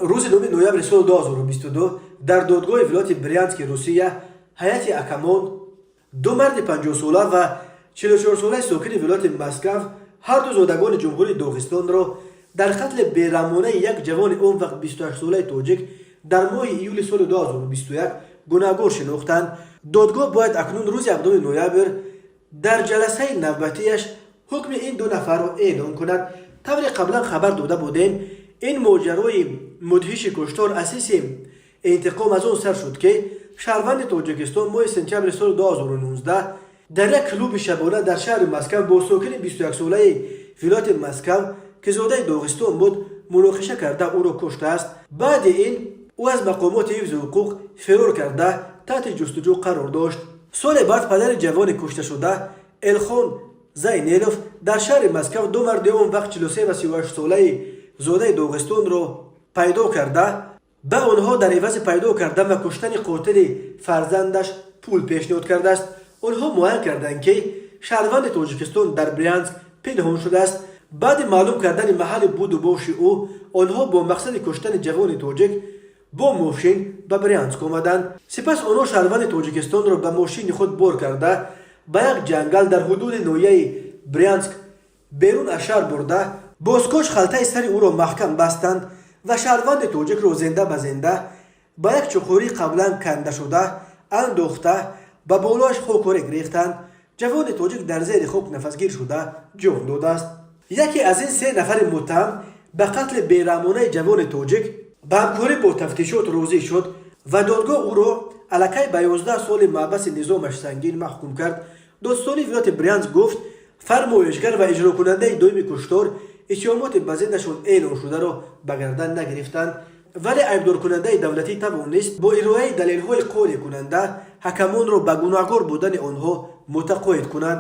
روز 9 نوامبر سال 2022 در دادگاه ولایت برینسک روسیه هیئت حکمان دو مرد 50 ساله و 44 ساله ساکن ولایت مسکو هر دو زادگان جمهوری داغستان را در قتل بیرحمانه یک جوان اون وقت 28 ساله تاجیک در ماه ایول سال 2021 گناهکار شناختند. دادگاه باید اکنون روز 7 نوامبر در جلسه نوبتیش حکم این دو نفر را اعلام کند. طوری قبلا خبر داده بودیم این ماجرای مدهش کشتار اساس انتقام از اون سر شد که شهروند تاجیکستان ماه سپتامبر سال 2019 در یک کلوب شبانه در شهر مسکو با ساکن 21 ساله ولایت مسکو که زاده داغستان بود مناقشه کرده او را کشته است. بعد این او از مقامات حفظ حقوق فرار کرده تحت جستجو قرار داشت. سال بعد پدر جوان کشته شده الخان زینلوف در شهر مسکو دو مرد اون وقت 43 و 38 ساله زاده داغستان را پیدا کرده به آنها در عوض پیدا کردن و کشتن قاتل فرزندش پول پیشنهاد کرده است. آنها معین کردند که شهروند تاجیکستان در برینسک پنهان شده است. بعد معلوم کردن محل بود و باش او آنها با مقصد کشتن جوان تاجیک با ماشین به برینسک آمدند. سپس آنها شهروند تاجیکستان را به ماشین خود بار کرده به یک جنگل در حدود ناحیه برینسک بیرون از شهر برده با اسکوچ خلطه سر او را محکم بستند و شهروند تاجیک را زنده به زنده به یک چخوری قبلا کنده شده انداخته به بالایش خاک ریختند. جوان تاجیک در زیر خاک نفسگیر شده جان داده است. یکی از این سه نفر متهم به قتل بیرحمانه جوان تاجیک به همکاری با تفتیشات راضی شد و دادگاه او را الکی به 11 سال محبس نظامش سنگین محکوم کرد. دادستانی ولایت برینسک گفت فرمایشگر و اجرا کننده دائمی کشتار اتهامات بزندشان اعلام شده را به گردن نگرفتند، ولی ایبدار کننده دولتی توانست با ارائه دلیل‌های قانع کننده حکمان را به گناهکار بودن آنها متقاعد کند.